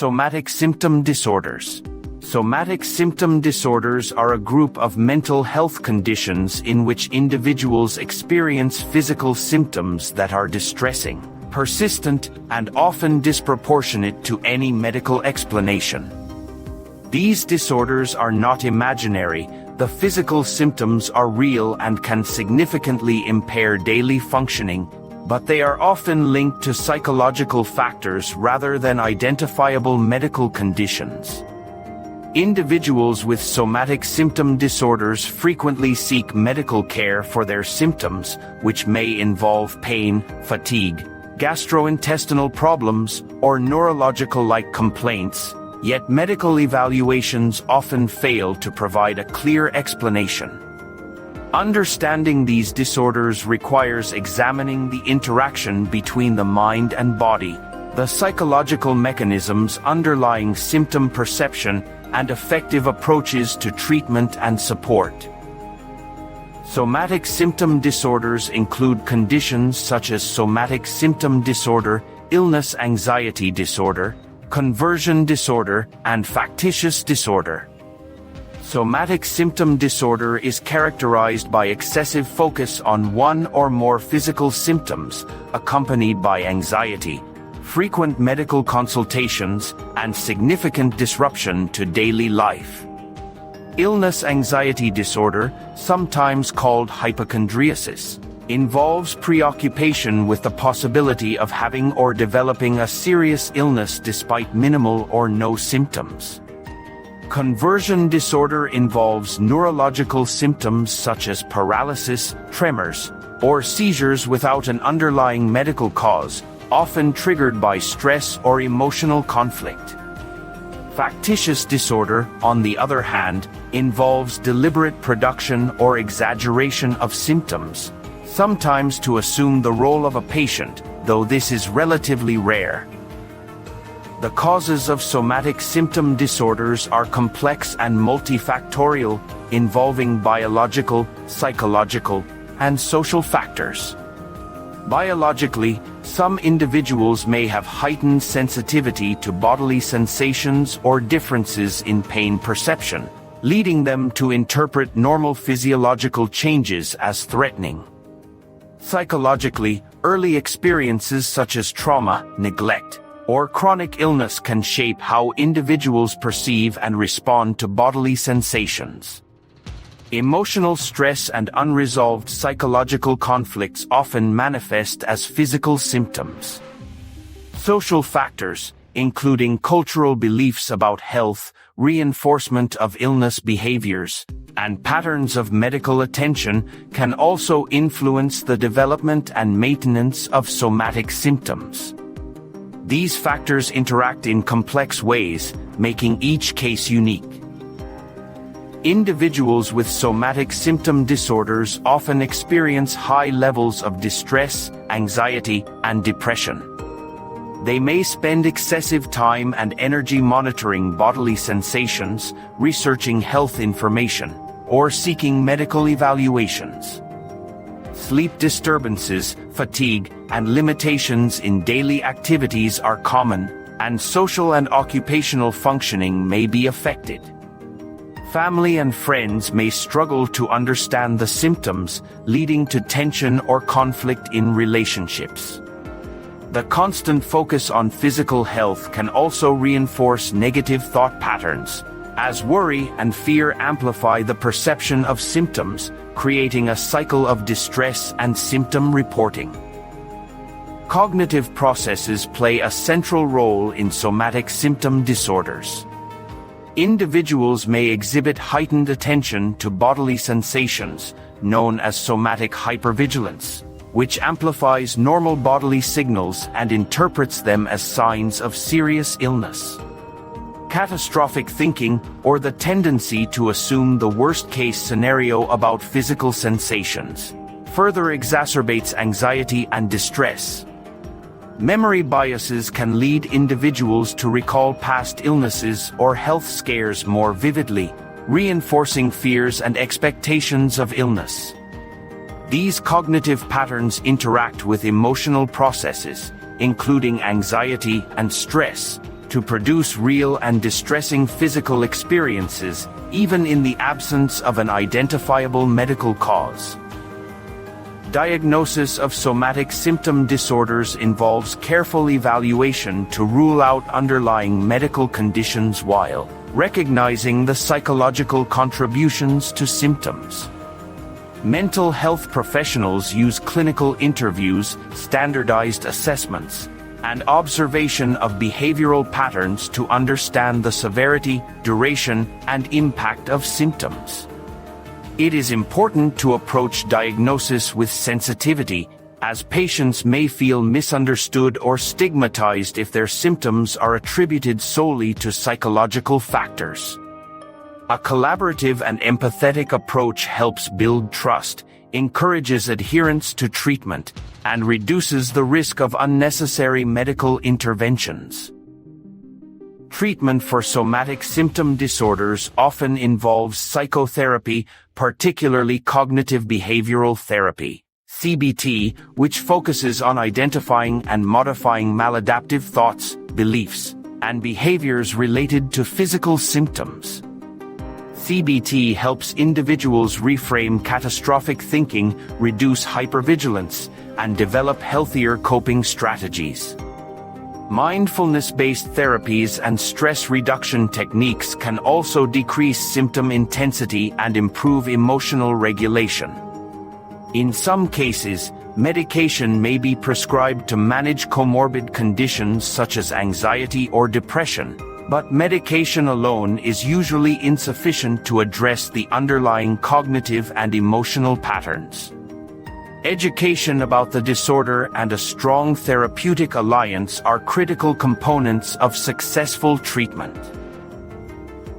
Somatic symptom disorders. Somatic symptom disorders are a group of mental health conditions in which individuals experience physical symptoms that are distressing, persistent, and often disproportionate to any medical explanation. These disorders are not imaginary. The physical symptoms are real and can significantly impair daily functioning, but they are often linked to psychological factors rather than identifiable medical conditions. Individuals with somatic symptom disorders frequently seek medical care for their symptoms, which may involve pain, fatigue, gastrointestinal problems, or neurological-like complaints, yet medical evaluations often fail to provide a clear explanation. Understanding these disorders requires examining the interaction between the mind and body, the psychological mechanisms underlying symptom perception, and effective approaches to treatment and support. Somatic symptom disorders include conditions such as somatic symptom disorder, illness anxiety disorder, conversion disorder, and factitious disorder. Somatic symptom disorder is characterized by excessive focus on one or more physical symptoms, accompanied by anxiety, frequent medical consultations, and significant disruption to daily life. Illness anxiety disorder, sometimes called hypochondriasis, involves preoccupation with the possibility of having or developing a serious illness despite minimal or no symptoms. Conversion disorder involves neurological symptoms such as paralysis, tremors, or seizures without an underlying medical cause, often triggered by stress or emotional conflict. Factitious disorder, on the other hand, involves deliberate production or exaggeration of symptoms, sometimes to assume the role of a patient, though this is relatively rare. The causes of somatic symptom disorders are complex and multifactorial, involving biological, psychological, and social factors. Biologically, some individuals may have heightened sensitivity to bodily sensations or differences in pain perception, leading them to interpret normal physiological changes as threatening. Psychologically, early experiences such as trauma, neglect, or chronic illness can shape how individuals perceive and respond to bodily sensations. Emotional stress and unresolved psychological conflicts often manifest as physical symptoms. Social factors, including cultural beliefs about health, reinforcement of illness behaviors, and patterns of medical attention, can also influence the development and maintenance of somatic symptoms. These factors interact in complex ways, making each case unique. Individuals with somatic symptom disorders often experience high levels of distress, anxiety, and depression. They may spend excessive time and energy monitoring bodily sensations, researching health information, or seeking medical evaluations. Sleep disturbances, fatigue, and limitations in daily activities are common, and social and occupational functioning may be affected. Family and friends may struggle to understand the symptoms, leading to tension or conflict in relationships. The constant focus on physical health can also reinforce negative thought patterns, as worry and fear amplify the perception of symptoms, creating a cycle of distress and symptom reporting. Cognitive processes play a central role in somatic symptom disorders. Individuals may exhibit heightened attention to bodily sensations, known as somatic hypervigilance, which amplifies normal bodily signals and interprets them as signs of serious illness. Catastrophic thinking, or the tendency to assume the worst-case scenario about physical sensations, further exacerbates anxiety and distress. Memory biases can lead individuals to recall past illnesses or health scares more vividly, reinforcing fears and expectations of illness. These cognitive patterns interact with emotional processes, including anxiety and stress, to produce real and distressing physical experiences, even in the absence of an identifiable medical cause. Diagnosis of somatic symptom disorders involves careful evaluation to rule out underlying medical conditions while recognizing the psychological contributions to symptoms. Mental health professionals use clinical interviews, standardized assessments, and observation of behavioral patterns to understand the severity, duration, and impact of symptoms. It is important to approach diagnosis with sensitivity, as patients may feel misunderstood or stigmatized if their symptoms are attributed solely to psychological factors. A collaborative and empathetic approach helps build trust, encourages adherence to treatment, and reduces the risk of unnecessary medical interventions. Treatment for somatic symptom disorders often involves psychotherapy, particularly cognitive behavioral therapy, CBT, which focuses on identifying and modifying maladaptive thoughts, beliefs, and behaviors related to physical symptoms. CBT helps individuals reframe catastrophic thinking, reduce hypervigilance, and develop healthier coping strategies. Mindfulness-based therapies and stress reduction techniques can also decrease symptom intensity and improve emotional regulation. In some cases, medication may be prescribed to manage comorbid conditions such as anxiety or depression, but medication alone is usually insufficient to address the underlying cognitive and emotional patterns. Education about the disorder and a strong therapeutic alliance are critical components of successful treatment.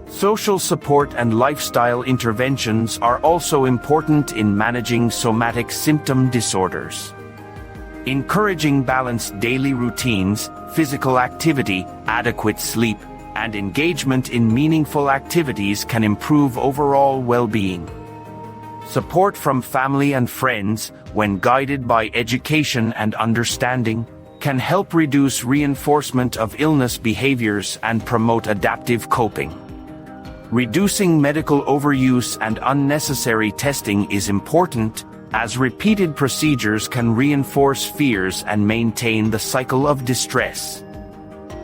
Social support and lifestyle interventions are also important in managing somatic symptom disorders. Encouraging balanced daily routines, physical activity, adequate sleep, and engagement in meaningful activities can improve overall well-being. Support from family and friends, when guided by education and understanding, can help reduce reinforcement of illness behaviors and promote adaptive coping. Reducing medical overuse and unnecessary testing is important, as repeated procedures can reinforce fears and maintain the cycle of distress.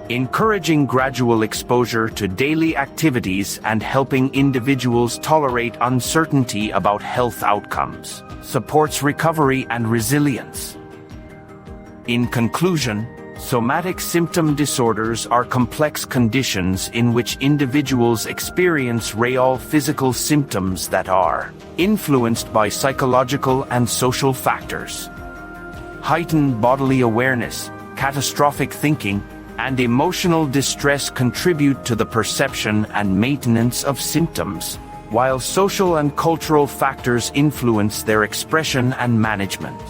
Encouraging gradual exposure to daily activities and helping individuals tolerate uncertainty about health outcomes supports recovery and resilience. In conclusion, somatic symptom disorders are complex conditions in which individuals experience real physical symptoms that are influenced by psychological and social factors. Heightened bodily awareness, catastrophic thinking, and emotional distress contribute to the perception and maintenance of symptoms, while social and cultural factors influence their expression and management.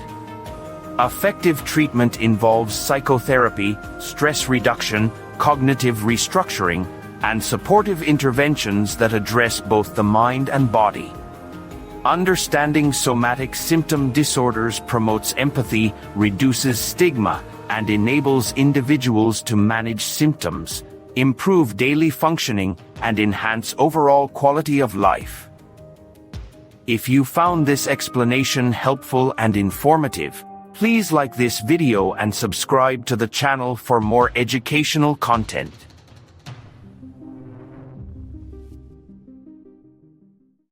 Effective treatment involves psychotherapy, stress reduction, cognitive restructuring, and supportive interventions that address both the mind and body. Understanding somatic symptom disorders promotes empathy, reduces stigma, and enables individuals to manage symptoms, improve daily functioning, and enhance overall quality of life. If you found this explanation helpful and informative, please like this video and subscribe to the channel for more educational content.